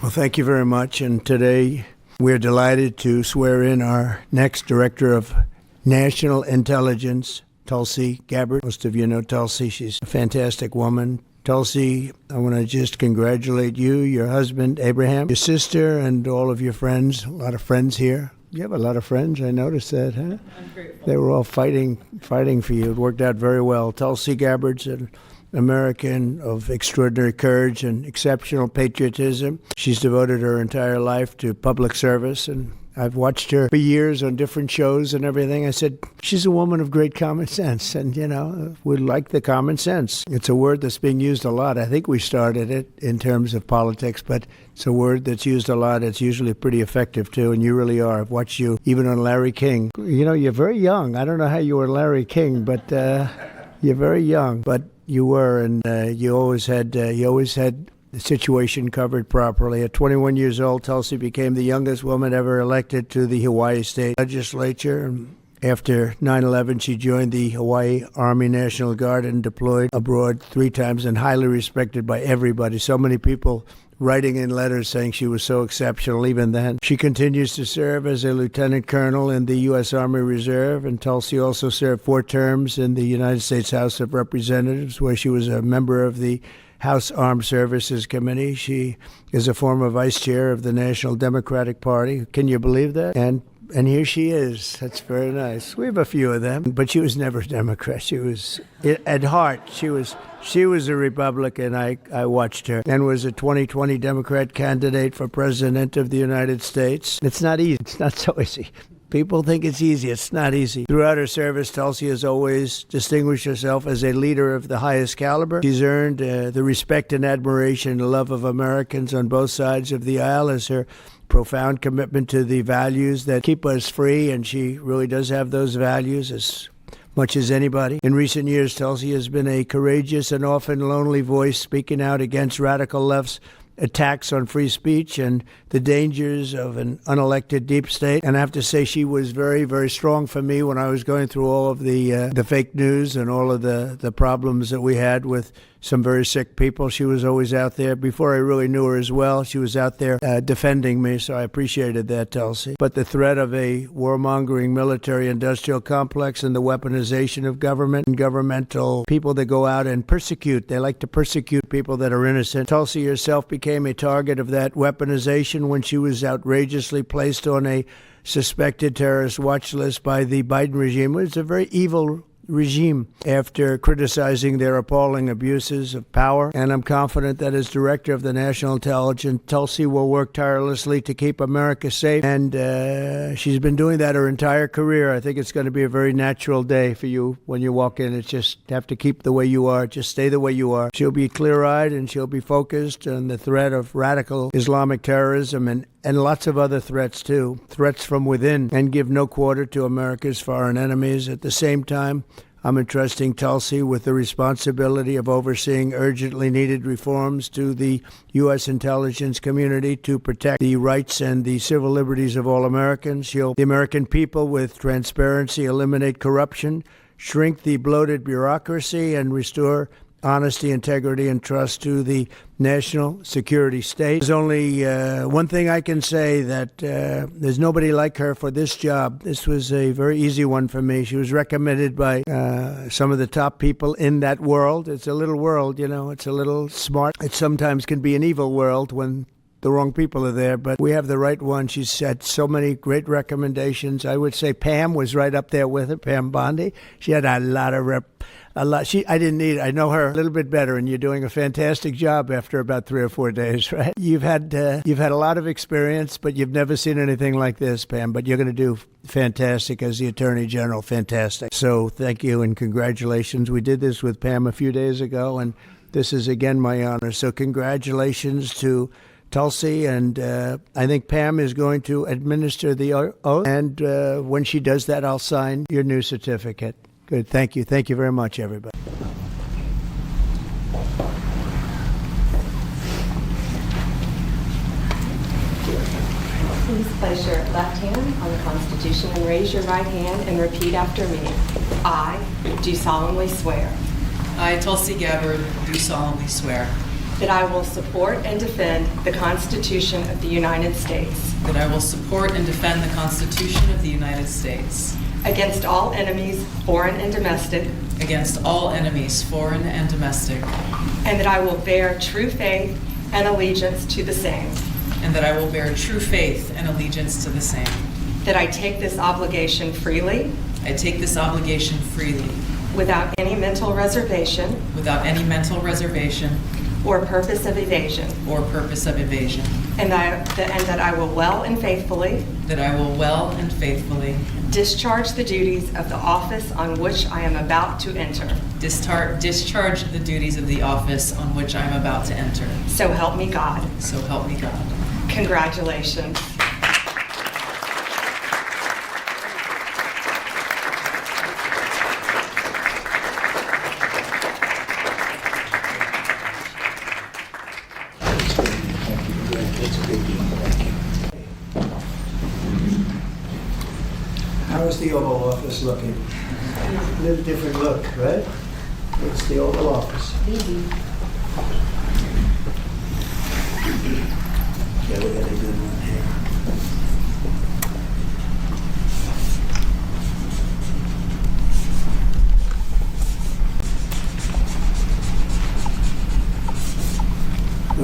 Well, thank you very much. And today we're delighted to swear in our next Director of National Intelligence, Tulsi Gabbard. Most of you know Tulsi. She's a fantastic woman. Tulsi, I want to just congratulate you, your husband, Abraham, your sister, and all of your friends. A lot of friends here. You have a lot of friends. I noticed that, huh? I'm grateful. They were all fighting for you. It worked out very well. Tulsi Gabbard's an American of extraordinary courage and exceptional patriotism. She's devoted her entire life to public service, and I've watched her for years on different shows and everything. I said, she's a woman of great common sense, and, we like the common sense. It's a word that's being used a lot. I think we started it in terms of politics, but it's a word that's used a lot. It's usually pretty effective, too, and you really are. I've watched you even on Larry King. You're very young. I don't know how you were Larry King, but you're very young. But you were, and you always had the situation covered properly. At 21 years old, Tulsi became the youngest woman ever elected to the Hawaii State Legislature. And after 9/11, she joined the Hawaii Army National Guard and deployed abroad 3 times, and highly respected by everybody. So many people writing in letters saying she was so exceptional even then. She continues to serve as a lieutenant colonel in the U.S. Army Reserve, and Tulsi also served 4 terms in the United States House of Representatives, where she was a member of the House Armed Services Committee. She is a former vice chair of the National Democratic Party. Can you believe that? And here she is. That's very nice. We have a few of them, but she was never a Democrat. She was, at heart, she was a Republican. I watched her, and was a 2020 Democrat candidate for President of the United States. It's not easy. It's not so easy. People think it's easy. It's not easy. Throughout her service, Tulsi has always distinguished herself as a leader of the highest caliber. She's earned the respect and admiration and love of Americans on both sides of the aisle as her profound commitment to the values that keep us free, and she really does have those values as much as anybody. In recent years, Tulsi has been a courageous and often lonely voice speaking out against radical left's attacks on free speech and the dangers of an unelected deep state. And I have to say, she was very, very strong for me when I was going through all of the fake news and all of the problems that we had with some very sick people. She was always out there. Before I really knew her as well, she was out there defending me, so I appreciated that, Tulsi. But the threat of a warmongering military-industrial complex and the weaponization of government and governmental people that go out and persecute, they like to persecute people that are innocent. Tulsi herself became a target of that weaponization when she was outrageously placed on a suspected terrorist watch list by the Biden regime. It's a very evil regime after criticizing their appalling abuses of power. And I'm confident that as Director of the National Intelligence, Tulsi will work tirelessly to keep America safe. And she's been doing that her entire career. I think it's going to be a very natural day for you when you walk in. It's just have to keep the way you are. Just stay the way you are. She'll be clear-eyed and she'll be focused on the threat of radical Islamic terrorism and lots of other threats, too, threats from within, and give no quarter to America's foreign enemies. At the same time, I'm entrusting Tulsi with the responsibility of overseeing urgently needed reforms to the U.S. intelligence community to protect the rights and the civil liberties of all Americans, the American people with transparency, eliminate corruption, shrink the bloated bureaucracy, and restore honesty, integrity, and trust to the national security state. There's only one thing I can say, that there's nobody like her for this job. This was a very easy one for me. She was recommended by some of the top people in that world. It's a little world, it's a little smart. It sometimes can be an evil world when the wrong people are there, but we have the right one. She's had so many great recommendations. I would say Pam was right up there with her, Pam Bondi. She had a lot of I know her a little bit better, and you're doing a fantastic job after about 3 or 4 days, right? You've had a lot of experience, but you've never seen anything like this, Pam. But you're going to do fantastic as the Attorney General, fantastic. So thank you and congratulations. We did this with Pam a few days ago, and this is again my honor. So congratulations to Tulsi, and I think Pam is going to administer the oath, and when she does that, I'll sign your new certificate. Good. Thank you. Thank you very much, everybody. Please place your left hand on the Constitution and raise your right hand and repeat after me. I do solemnly swear. I, Tulsi Gabbard, do solemnly swear that I will support and defend the Constitution of the United States that I will support and defend the Constitution of the United States against all enemies, foreign and domestic, against all enemies, foreign and domestic, and that I will bear true faith and allegiance to the same, and that I will bear true faith and allegiance to the same. that I take this obligation freely I take this obligation freely, without any mental reservation without any mental reservation or purpose of evasion, or purpose of evasion, and that I will well and faithfully that I will well and faithfully discharge the duties of the office on which I am about to enter. discharge the duties of the office on which I am about to enter. So help me God. So help me God. Congratulations. How's the Oval Office looking? A little different look, right? It's the Oval Office. Yeah, we got a good one here.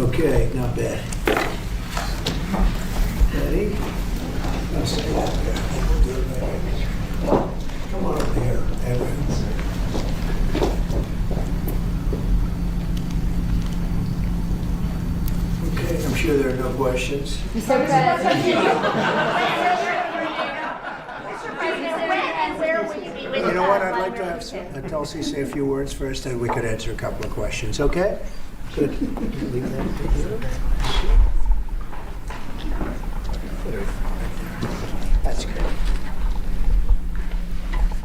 Okay, not bad. Ready? I'll say that there. We'll do it right here. Come on over here, Edwin. Okay, I'm sure there are no questions. Mr. President, where will you be with You know what, I'd like to have Tulsi say a few words first, and we could answer a couple of questions, okay? Good. Leave that here. That's good.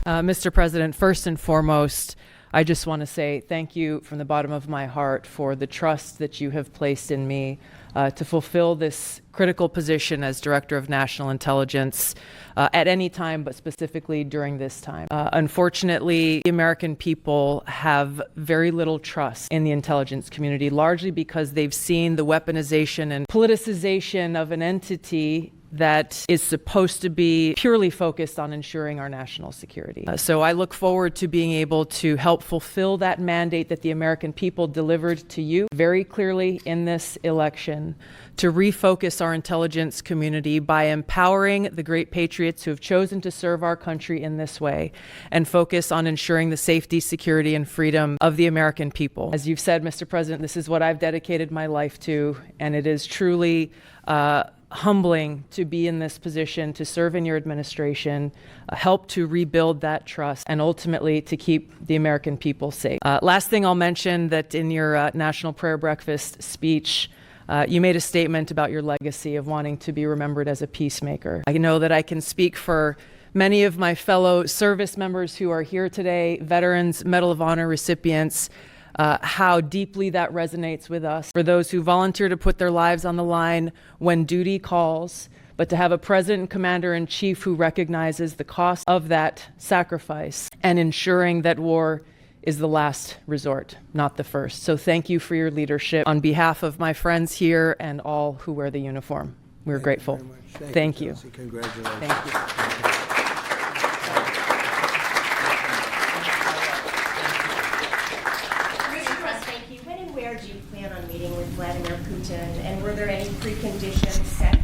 Mr. President, first and foremost, I just want to say thank you from the bottom of my heart for the trust that you have placed in me to fulfill this critical position as Director of National Intelligence at any time, but specifically during this time. Unfortunately, the American people have very little trust in the intelligence community, largely because they've seen the weaponization and politicization of an entity that is supposed to be purely focused on ensuring our national security. So I look forward to being able to help fulfill that mandate that the American people delivered to you very clearly in this election, to refocus our intelligence community by empowering the great patriots who have chosen to serve our country in this way, and focus on ensuring the safety, security, and freedom of the American people. As you've said, Mr. President, this is what I've dedicated my life to, and it is truly humbling to be in this position, to serve in your administration, help to rebuild that trust, and ultimately to keep the American people safe. Last thing I'll mention, that in your National Prayer Breakfast speech, you made a statement about your legacy of wanting to be remembered as a peacemaker. I know that I can speak for many of my fellow service members who are here today, veterans, Medal of Honor recipients, how deeply that resonates with us. For those who volunteer to put their lives on the line when duty calls, but to have a president and commander-in-chief who recognizes the cost of that sacrifice and ensuring that war is the last resort, not the first. So thank you for your leadership on behalf of my friends here and all who wear the uniform. We're grateful. Thank you. Tulsi. Congratulations. Thank you. when and where do you plan on meeting with Vladimir Putin? And were there any preconditions set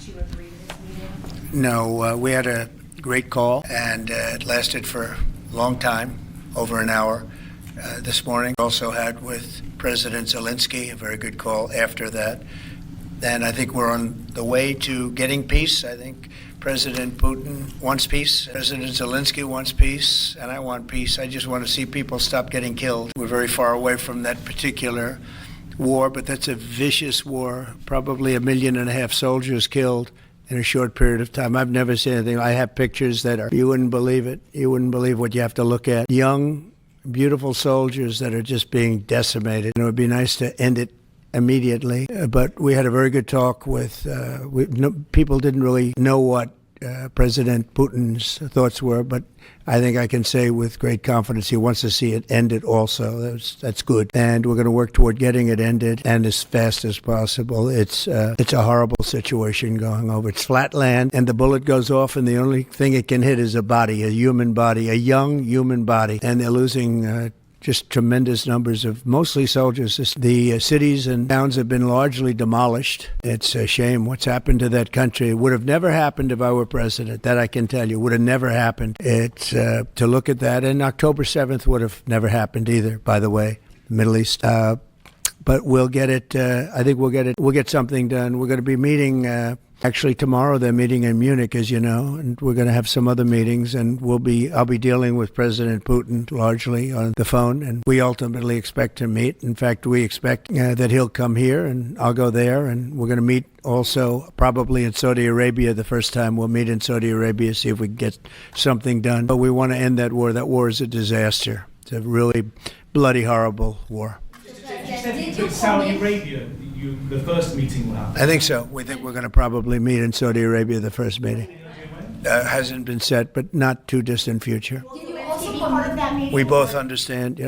to agree to this meeting? No, we had a great call, and it lasted for a long time, over an hour. This morning, also had with President Zelensky, a very good call after that. And I think we're on the way to getting peace. I think President Putin wants peace. President Zelensky wants peace, and I want peace. I just want to see people stop getting killed. We're very far away from that particular war, but that's a vicious war. Probably 1.5 million soldiers killed in a short period of time. I've never seen anything. I have pictures that are, you wouldn't believe it. You wouldn't believe what you have to look at. Young, beautiful soldiers that are just being decimated. And it would be nice to end it immediately. But we had a very good talk with, people didn't really know what President Putin's thoughts were, but I think I can say with great confidence he wants to see it ended also. That's good. And we're going to work toward getting it ended and as fast as possible. It's a horrible situation going over. It's flat land, and the bullet goes off, and the only thing it can hit is a body, a human body, a young human body. And they're losing just tremendous numbers of mostly soldiers. The cities and towns have been largely demolished. It's a shame what's happened to that country. It would have never happened if I were president. That I can tell you. Would have never happened. It's to look at that. And October 7th would have never happened either, by the way, Middle East. But we'll get it. I think we'll get it. We'll get something done. We're going to be meeting. Actually, tomorrow they're meeting in Munich, as you know, and we're going to have some other meetings, and I'll be dealing with President Putin largely on the phone, and we ultimately expect to meet. In fact, we expect that he'll come here, and I'll go there, and we're going to meet also probably in Saudi Arabia the first time. We'll meet in Saudi Arabia, see if we can get something done. But we want to end that war. That war is a disaster. It's a really bloody, horrible war. With Saudi Arabia, the first meeting will happen. I think so. We think we're going to probably meet in Saudi Arabia, the first meeting. Hasn't been set, but not too distant future. Will you also be part of that meeting? We both understand,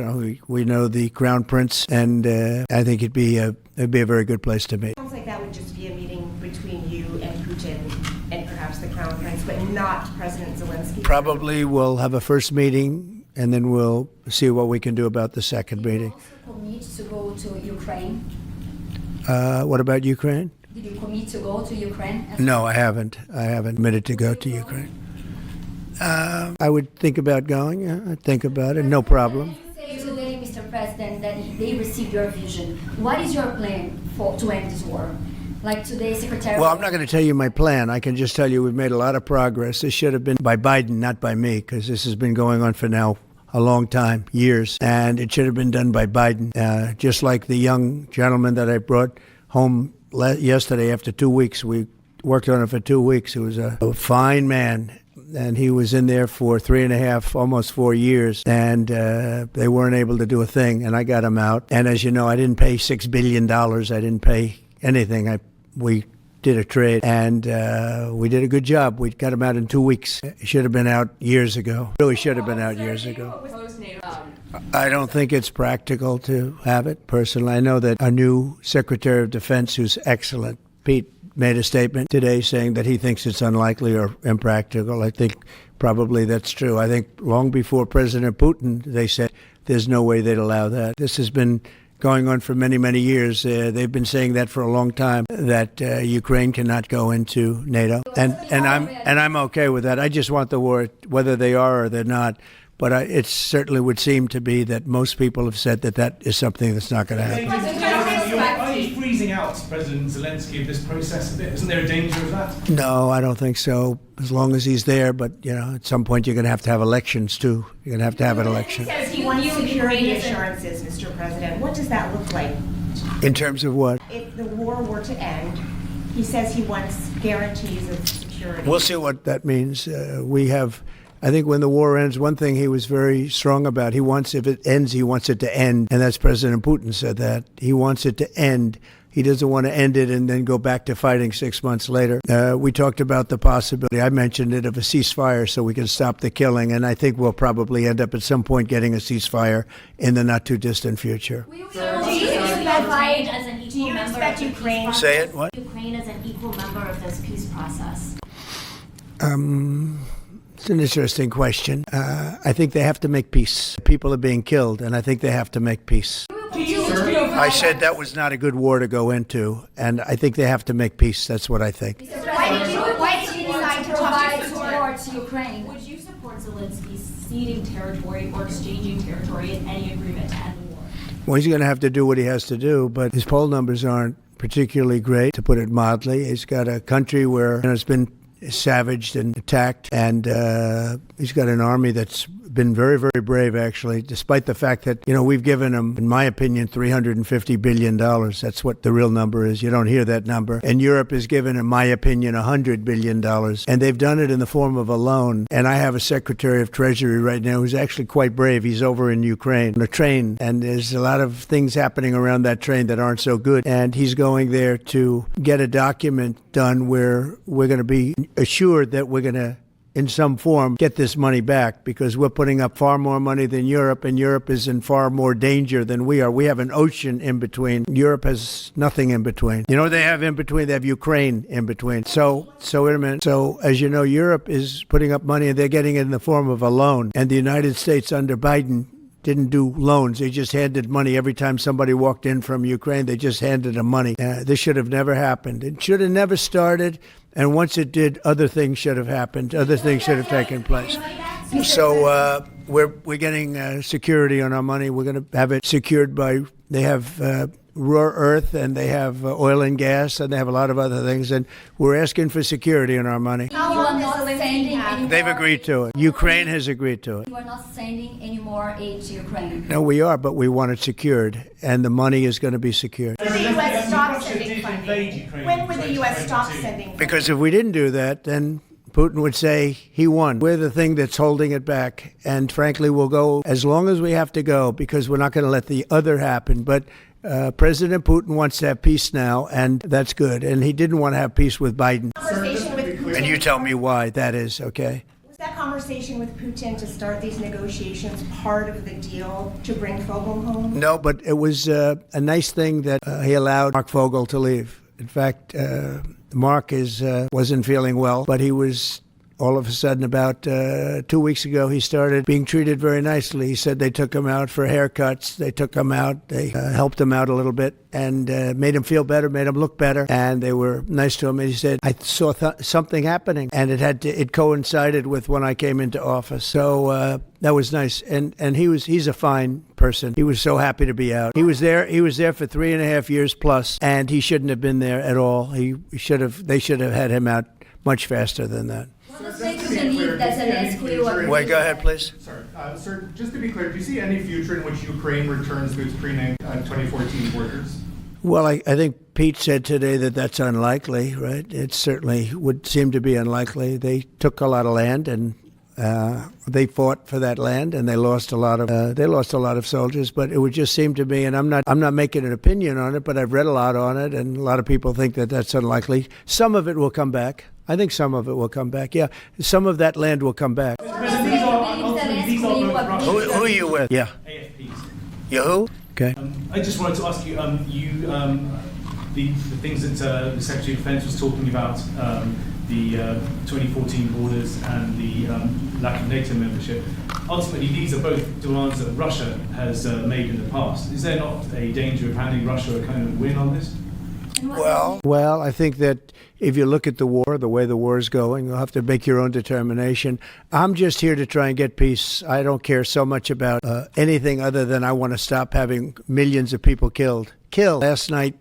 we know the Crown Prince, and I think it'd be a very good place to meet. Sounds like that would just be a meeting between you and Putin and perhaps the Crown Prince, but not President Zelensky. Probably we'll have a first meeting, and then we'll see what we can do about the second meeting. Also commit to go to Ukraine? What about Ukraine? Did you commit to go to Ukraine? No, I haven't. I haven't committed to go to Ukraine. I would think about going. I'd think about it. No problem. Say today, Mr. President, that they received your vision. What is your plan to end this war? Like today, Secretary... Well, I'm not going to tell you my plan. I can just tell you we've made a lot of progress. This should have been by Biden, not by me, because this has been going on for now a long time, years, and it should have been done by Biden. Just like the young gentleman that I brought home yesterday after 2 weeks. We worked on it for 2 weeks. He was a fine man, and he was in there for 3.5, almost 4 years, and they weren't able to do a thing, and I got him out. And as you know, I didn't pay $6 billion. I didn't pay anything. We did a trade, and we did a good job. We got him out in 2 weeks. It should have been out years ago. Really should have been out years ago. I don't think it's practical to have it, personally. I know that our new Secretary of Defense, who's excellent, Pete, made a statement today saying that he thinks it's unlikely or impractical. I think probably that's true. I think long before President Putin, they said there's no way they'd allow that. This has been going on for many, many years. They've been saying that for a long time, that Ukraine cannot go into NATO, and I'm okay with that. I just want the war, whether they are or they're not. But it certainly would seem to be that most people have said that is something that's not going to happen. Are you freezing out President Zelensky of this process a bit? Isn't there a danger of that? No, I don't think so, as long as he's there. But, at some point you're going to have elections, too. You're going to have an election. He says he wants security assurances, Mr. President. What does that look like? In terms of what? If the war were to end, he says he wants guarantees of security. We'll see what that means. I think when the war ends, one thing he was very strong about, if it ends, he wants it to end. And that's President Putin said that. He wants it to end. He doesn't want to end it and then go back to fighting 6 months later. We talked about the possibility, I mentioned it, of a ceasefire so we can stop the killing. And I think we'll probably end up at some point getting a ceasefire in the not too distant future. Do you expect Ukraine? Say it, what? Ukraine as an equal member of this peace process? It's an interesting question. I think they have to make peace. People are being killed, and I think they have to make peace. I said that was not a good war to go into, and I think they have to make peace. That's what I think. Why did you decide to provide support to Ukraine? Would you support Zelensky ceding territory or exchanging territory in any agreement to end the war? Well, he's going to have to do what he has to do, but his poll numbers aren't particularly great, to put it mildly. He's got a country where it's been savaged and attacked, and he's got an army that's been very, very brave, actually, despite the fact that, we've given them, in my opinion, $350 billion. That's what the real number is. You don't hear that number. And Europe has given, in my opinion, $100 billion. And they've done it in the form of a loan. And I have a Secretary of Treasury right now who's actually quite brave. He's over in Ukraine on a train. And there's a lot of things happening around that train that aren't so good. And he's going there to get a document done where we're going to be assured that we're going to, in some form, get this money back, because we're putting up far more money than Europe, and Europe is in far more danger than we are. We have an ocean in between. Europe has nothing in between. You know what they have in between? They have Ukraine in between. So wait a minute. So, as you know, Europe is putting up money, and they're getting it in the form of a loan. And the United States under Biden didn't do loans. They just handed money every time somebody walked in from Ukraine. They just handed them money. This should have never happened. It should have never started. And once it did, other things should have happened. Other things should have taken place. So we're getting security on our money. We're going to have it secured by, they have rare earth, and they have oil and gas, and they have a lot of other things. And we're asking for security on our money. You are not sending any more. They've agreed to it. Ukraine has agreed to it. You are not sending any more aid to Ukraine. No, we are, but we want it secured, and the money is going to be secured. Will the U.S. stop sending did invade funding? Ukraine When in would the U.S. stop 2022? sending funding? Because if we didn't do that, then Putin would say he won. We're the thing that's holding it back. And frankly, we'll go as long as we have to go, because we're not going to let the other happen. But President Putin wants to have peace now, and that's good. And he didn't want to have peace with Biden. Conversation with Putin. And you tell me why that is, okay? Was that conversation with Putin to start these negotiations part of the deal to bring Fogel home? No, but it was a nice thing that he allowed Mark Fogel to leave. In fact, Mark wasn't feeling well, but he was all of a sudden about 2 weeks ago, he started being treated very nicely. He said they took him out for haircuts. They took him out. They helped him out a little bit and made him feel better, made him look better. And they were nice to him. And he said, I saw something happening. And it coincided with when I came into office. So that was nice. And he's a fine person. He was so happy to be out. He was there for 3.5 years plus, and he shouldn't have been there at all. They should have had him out much faster than that. Wait, go ahead, please. Sorry. Sir, just to be clear, do you see any future in which Ukraine returns to its pre-2014 borders? Well, I think Pete said today that that's unlikely, right? It certainly would seem to be unlikely. They took a lot of land, and they fought for that land, and they lost a lot of soldiers. But it would just seem to me, and I'm not making an opinion on it, but I've read a lot on it, and a lot of people think that that's unlikely. Some of it will come back. I think some of it will come back. Yeah, some of that land will come back. These are both Russian. Who are you with? Yeah. AFPs. You who? Okay. I just wanted to ask you, the things that the Secretary of Defense was talking about, the 2014 borders and the lack of NATO membership. Ultimately, these are both demands that Russia has made in the past. Is there not a danger of handing Russia a kind of win on this? Well, I think that if you look at the war, the way the war is going, you'll have to make your own determination. I'm just here to try and get peace. I don't care so much about anything other than I want to stop having millions of people killed. Last night,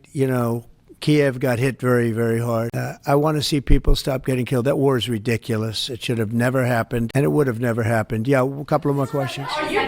Kiev got hit very, very hard. I want to see people stop getting killed. That war is ridiculous. It should have never happened, and it would have never happened. Yeah, a couple of more questions. Are you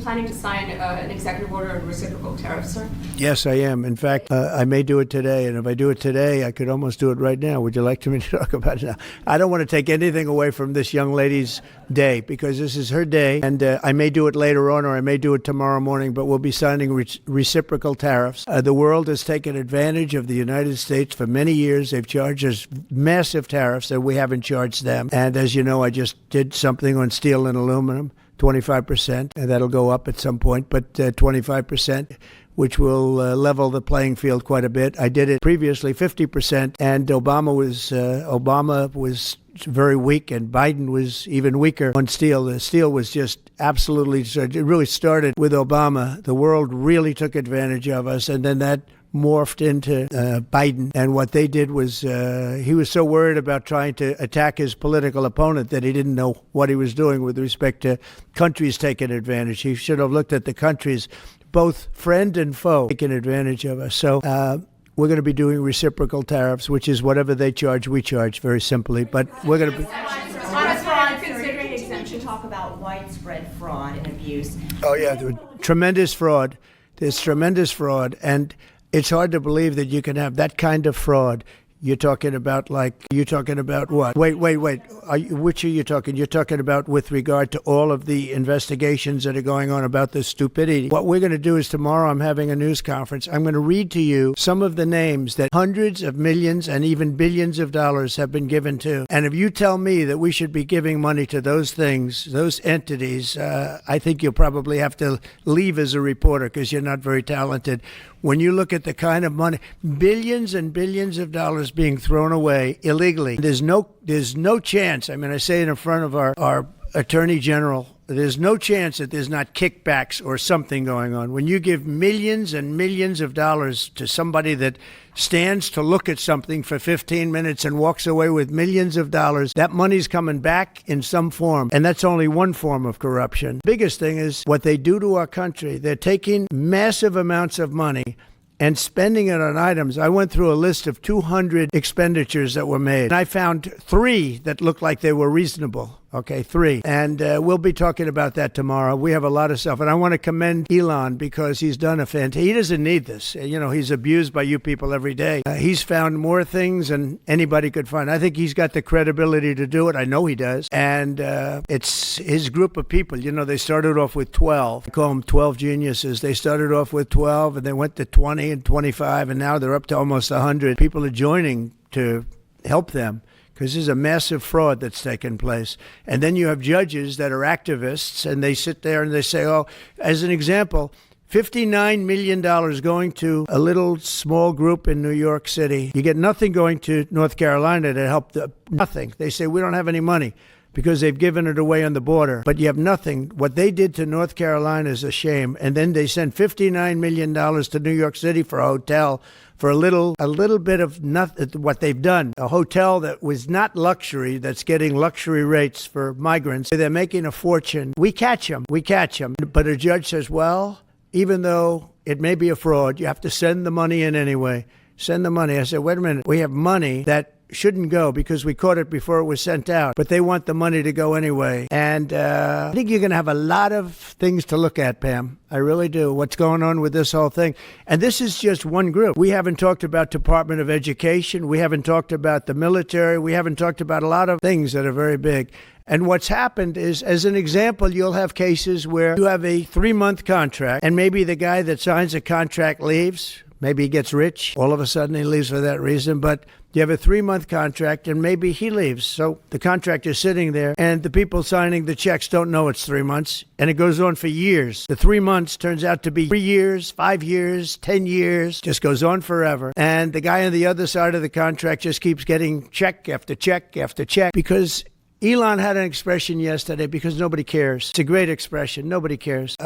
planning to sign an executive order on reciprocal tariffs, sir? Yes, I am. In fact, I may do it today, and if I do it today, I could almost do it right now. Would you like me to talk about it now? I don't want to take anything away from this young lady's day, because this is her day, and I may do it later on, or I may do it tomorrow morning, but we'll be signing reciprocal tariffs. The world has taken advantage of the United States for many years. They've charged us massive tariffs, and we haven't charged them. And as you know, I just did something on steel and aluminum, 25%, and that'll go up at some point, but 25%, which will level the playing field quite a bit. I did it previously 50%, and Obama was very weak, and Biden was even weaker on steel. The steel was just absolutely, it really started with Obama. The world really took advantage of us, and then that morphed into Biden. And what they did was he was so worried about trying to attack his political opponent that he didn't know what he was doing with respect to countries taking advantage. He should have looked at the countries, both friend and foe, taking advantage of us. So we're going to be doing reciprocal tariffs, which is whatever they charge, we charge, very simply. But we're going to be... Considering exemption interviews. Oh, yeah, tremendous fraud. There's tremendous fraud. And it's hard to believe that you can have that kind of fraud. You're talking about what? Wait. Which are you talking? You're talking about with regard to all of the investigations that are going on about this stupidity. What we're going to do is tomorrow I'm having a news conference. I'm going to read to you some of the names that hundreds of millions and even billions of dollars have been given to. And if you tell me that we should be giving money to those things, those entities, I think you'll probably have to leave as a reporter because you're not very talented. When you look at the kind of money, billions and billions of dollars being thrown away illegally, there's no chance. I mean, I say it in front of our Attorney General, there's no chance that there's not kickbacks or something going on. When you give millions and millions of dollars to somebody that stands to look at something for 15 minutes and walks away with millions of dollars, that money's coming back in some form. And that's only one form of corruption. The biggest thing is what they do to our country. They're taking massive amounts of money and spending it on items. I went through a list of 200 expenditures that were made. And I found 3 that looked like they were reasonable. Okay, 3. And we'll be talking about that tomorrow. We have a lot of stuff. And I want to commend Elon because he's done a fantastic. He doesn't need this. You know, he's abused by you people every day. He's found more things than anybody could find. I think he's got the credibility to do it. I know he does. And it's his group of people. You know, they started off with 12. I call them 12 geniuses. They started off with 12 and they went to 20 and 25. And now they're up to almost 100. People are joining to help them, because there's a massive fraud that's taken place. And then you have judges that are activists, and they sit there and they say, oh, as an example, $59 million going to a little small group in New York City. You get nothing going to North Carolina to help nothing. They say, we don't have any money because they've given it away on the border. But you have nothing. What they did to North Carolina is a shame. And then they sent $59 million to New York City for a hotel for a little bit of nothing. What they've done, a hotel that was not luxury, that's getting luxury rates for migrants. They're making a fortune. We catch them. But a judge says, well, even though it may be a fraud, you have to send the money in anyway. Send the money. I said, wait a minute. We have money that shouldn't go because we caught it before it was sent out, but they want the money to go anyway. And I think you're going to have a lot of things to look at, Pam. I really do. What's going on with this whole thing? And this is just one group. We haven't talked about Department of Education. We haven't talked about the military. We haven't talked about a lot of things that are very big. And what's happened is, as an example, you'll have cases where you have a 3-month contract and maybe the guy that signs a contract leaves. Maybe he gets rich. All of a sudden he leaves for that reason. But you have a 3-month contract and maybe he leaves. So the contract is sitting there and the people signing the checks don't know it's 3 months. And it goes on for years. The 3 months turns out to be 3 years, 5 years, 10 years, just goes on forever. And the guy on the other side of the contract just keeps getting check after check after check because Elon had an expression yesterday, because nobody cares. It's a great expression. Nobody cares.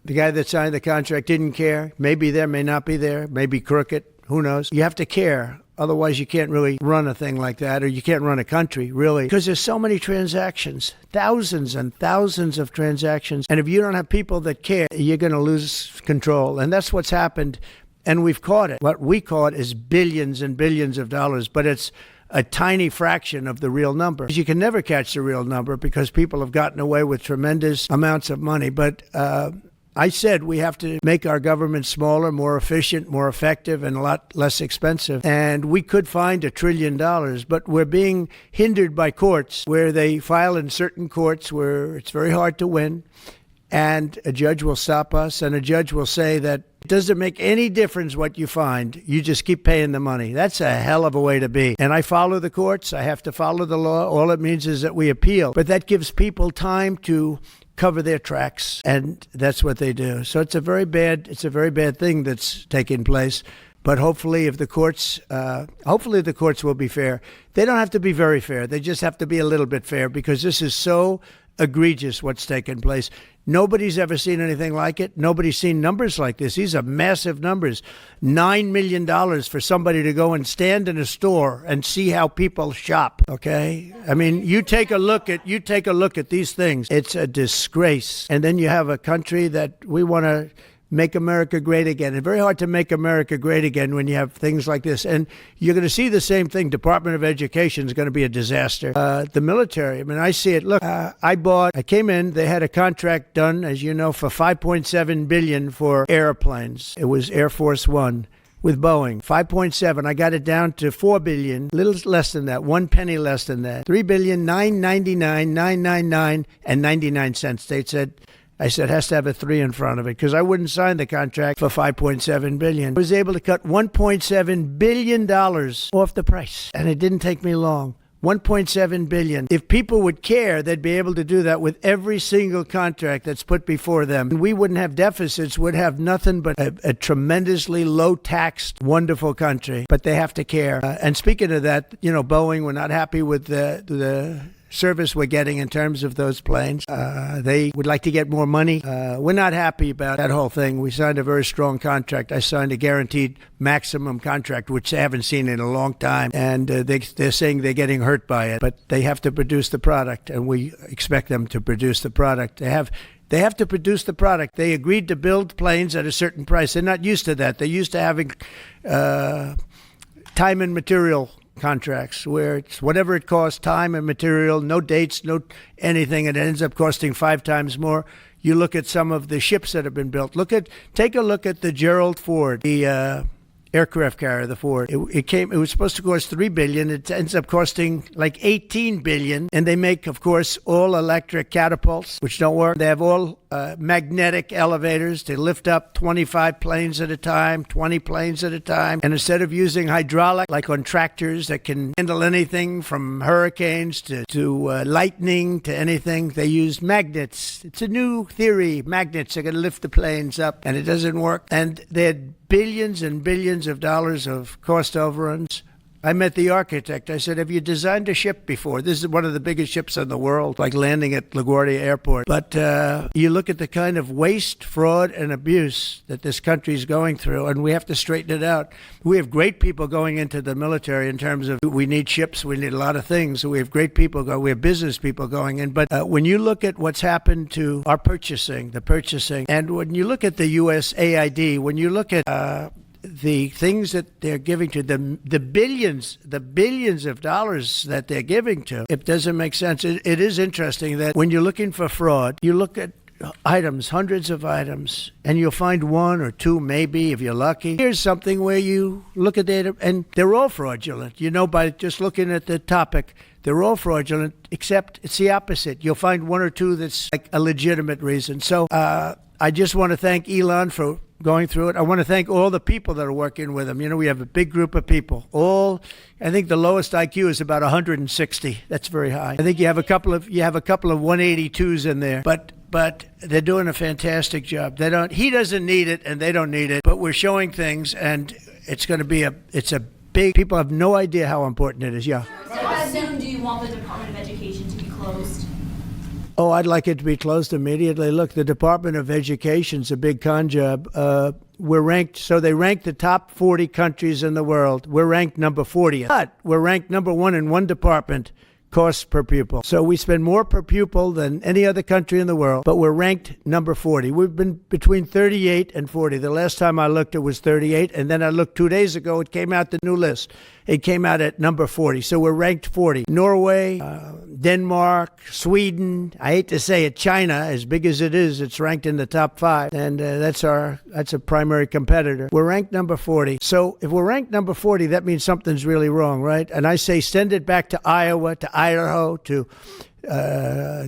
The guy that signed the contract didn't care. Maybe there, may not be there, maybe crooked. Who knows? You have to care. Otherwise, you can't really run a thing like that, or you can't run a country, really, because there's so many transactions, thousands and thousands of transactions. And if you don't have people that care, you're going to lose control. And that's what's happened. And we've caught it. What we caught is billions and billions of dollars, but it's a tiny fraction of the real number. You can never catch the real number because people have gotten away with tremendous amounts of money. But I said we have to make our government smaller, more efficient, more effective, and a lot less expensive. And we could find $1 trillion, but we're being hindered by courts where they file in certain courts where it's very hard to win. And a judge will stop us, and a judge will say that it doesn't make any difference what you find. You just keep paying the money. That's a hell of a way to be. And I follow the courts. I have to follow the law. All it means is that we appeal. But that gives people time to cover their tracks, and that's what they do. So it's a very bad thing that's taking place. But hopefully, if the courts, the courts will be fair. They don't have to be very fair. They just have to be a little bit fair, because this is so egregious what's taken place. Nobody's ever seen anything like it. Nobody's seen numbers like this. These are massive numbers. $9 million for somebody to go and stand in a store and see how people shop. Okay, I mean, you take a look at these things. It's a disgrace. And then you have a country that we want to make America great again. It's very hard to make America great again when you have things like this. And you're going to see the same thing. Department of Education is going to be a disaster. The military, I mean, I see it. Look, I came in, they had a contract done, as you know, for $5.7 billion for airplanes. It was Air Force One. With Boeing, 5.7. I got it down to $4 billion, little less than that, 1 penny less than that. $3,999,999 and 99 cents. I said, has to have a 3 in front of it because I wouldn't sign the contract for $5.7 billion. I was able to cut $1.7 billion off the price, and it didn't take me long. $1.7 billion. If people would care, they'd be able to do that with every single contract that's put before them. And we wouldn't have deficits, would have nothing but a tremendously low-taxed, wonderful country. But they have to care. And speaking of that, Boeing, we're not happy with the service we're getting in terms of those planes. They would like to get more money. We're not happy about that whole thing. We signed a very strong contract. I signed a guaranteed maximum contract, which they haven't seen in a long time. And they're saying they're getting hurt by it. But they have to produce the product, and we expect them to produce the product. They have to produce the product. They agreed to build planes at a certain price. They're not used to that. They're used to having time and material contracts where it's whatever it costs, time and material, no dates, no anything, and it ends up costing 5 times more. You look at some of the ships that have been built. Take a look at the Gerald Ford, the aircraft carrier, the Ford. It was supposed to cost $3 billion. It ends up costing like $18 billion. And they make, of course, all electric catapults, which don't work. They have all magnetic elevators to lift up 25 planes at a time, 20 planes at a time. And instead of using hydraulic, like on tractors that can handle anything from hurricanes to lightning to anything, they use magnets. It's a new theory. Magnets are going to lift the planes up, and it doesn't work. And they had billions and billions of dollars of cost overruns. I met the architect. I said, have you designed a ship before? This is one of the biggest ships in the world, like landing at LaGuardia Airport. But you look at the kind of waste, fraud, and abuse that this country is going through, and we have to straighten it out. We have great people going into the military in terms of we need ships, we need a lot of things. We have great people we have business people going in. But when you look at what's happened to our purchasing, and when you look at the USAID, when you look at the things that they're giving to them, the billions of dollars that they're giving to, it doesn't make sense. It is interesting that when you're looking for fraud, you look at items, hundreds of items, and you'll find 1 or 2, maybe, if you're lucky. Here's something where you look at it, and they're all fraudulent. By just looking at the topic, they're all fraudulent, except it's the opposite. You'll find 1 or 2 that's like a legitimate reason. So I just want to thank Elon for going through it. I want to thank all the people that are working with him. We have a big group of people. I think the lowest IQ is about 160. That's very high. I think you have a couple of 182s in there, but they're doing a fantastic job. He doesn't need it, and they don't need it. But we're showing things, and it's going to be it's a big. People have no idea how important it is. Yeah. So how soon do you want the Department of Education to be closed? Oh, I'd like it to be closed immediately. Look, the Department of Education's a big con job. We're ranked, so they rank the top 40 countries in the world. We're ranked number 40. But we're ranked number 1 in one department, costs per pupil. So we spend more per pupil than any other country in the world, but we're ranked number 40. We've been between 38 and 40. The last time I looked, it was 38, and then I looked 2 days ago, it came out the new list. It came out at number 40. So we're ranked 40. Norway, Denmark, Sweden, I hate to say it, China, as big as it is, it's ranked in the top 5. And that's a primary competitor. We're ranked number 40. So if we're ranked number 40, that means something's really wrong, right? And I say send it back to Iowa, to Idaho, to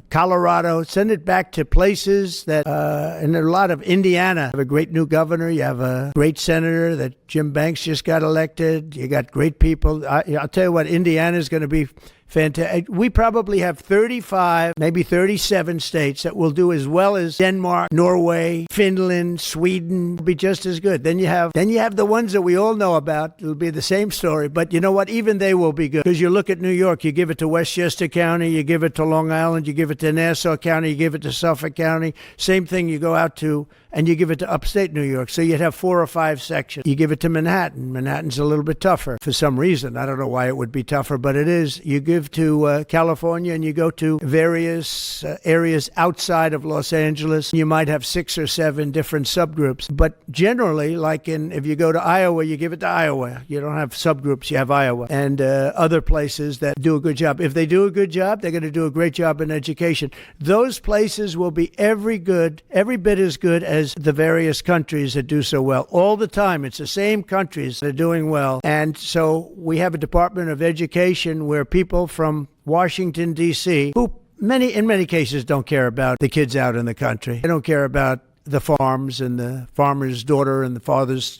Colorado, send it back to places that, and a lot of Indiana. You have a great new governor. You have a great senator that Jim Banks just got elected. You got great people. I'll tell you what, Indiana is going to be fantastic. We probably have 35, maybe 37 states that will do as well as Denmark, Norway, Finland, Sweden. Will be just as good. Then you have the ones that we all know about. It'll be the same story. But you know what? Even they will be good. Because you look at New York, you give it to Westchester County, you give it to Long Island, you give it to Nassau County, you give it to Suffolk County. Same thing you go out to, and you give it to upstate New York. So you'd have 4 or 5 sections. You give it to Manhattan. Manhattan's a little bit tougher for some reason. I don't know why it would be tougher, but it is. You give give to California and you go to various areas outside of Los Angeles, you might have 6 or 7 different subgroups. But generally, like if you go to Iowa, you give it to Iowa. You don't have subgroups, you have Iowa. And other places that do a good job. If they do a good job, they're going to do a great job in education. Those places will be every bit as good as the various countries that do so well. All the time, it's the same countries that are doing well. And so we have a Department of Education where people from Washington, D.C., who in many cases don't care about the kids out in the country. They don't care about the farms and the farmer's daughter and the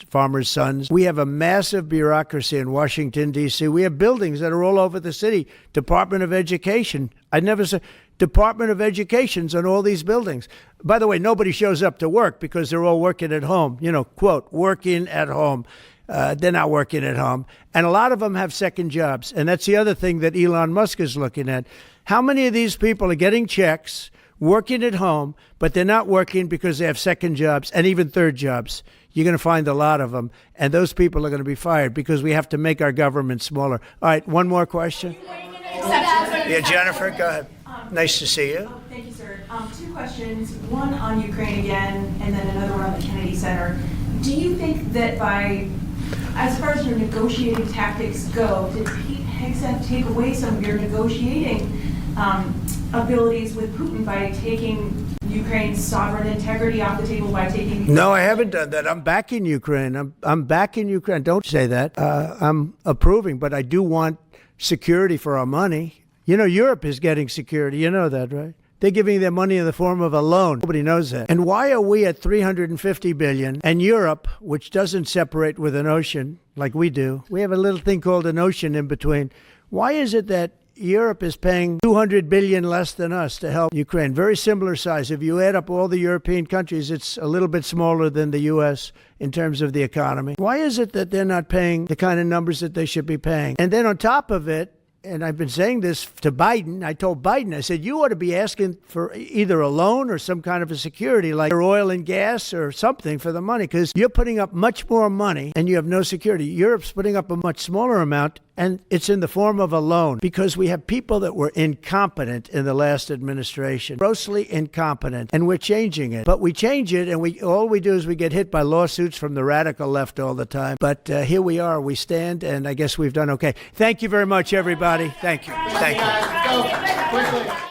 farmer's sons. We have a massive bureaucracy in Washington, D.C. We have buildings that are all over the city. Department of Education. I'd never say Department of Education's on all these buildings. By the way, nobody shows up to work because they're all working at home. Quote, working at home. They're not working at home. And a lot of them have second jobs. And that's the other thing that Elon Musk is looking at. How many of these people are getting checks, working at home, but they're not working because they have second jobs and even third jobs? You're going to find a lot of them. And those people are going to be fired because we have to make our government smaller. All right, one more question. Yeah, Jennifer, go ahead. Nice to see you. Thank you, sir. 2 questions. One on Ukraine again, and then another one on the Kennedy Center. Do you think that as far as your negotiating tactics go, did Pete Hegseth take away some of your negotiating abilities with Putin by taking Ukraine's sovereign integrity off the table by taking... No, I haven't done that. I'm backing Ukraine. I'm backing Ukraine. Don't say that. I'm approving, but I do want security for our money. Europe is getting security. You know that, right? They're giving their money in the form of a loan. Nobody knows that. And why are we at $350 billion and Europe, which doesn't separate with an ocean like we do, we have a little thing called an ocean in between. Why is it that Europe is paying $200 billion less than us to help Ukraine? Very similar size. If you add up all the European countries, it's a little bit smaller than the U.S. in terms of the economy. Why is it that they're not paying the kind of numbers that they should be paying? And then on top of it, and I've been saying this to Biden, I told Biden, I said, you ought to be asking for either a loan or some kind of a security, like oil and gas or something for the money, because you're putting up much more money and you have no security. Europe's putting up a much smaller amount, and it's in the form of a loan, because we have people that were incompetent in the last administration, grossly incompetent, and we're changing it. But we change it, and all we do is we get hit by lawsuits from the radical left all the time. But here we are, we stand, and I guess we've done okay. Thank you very much, everybody. Thank you. Thank you. Go quickly.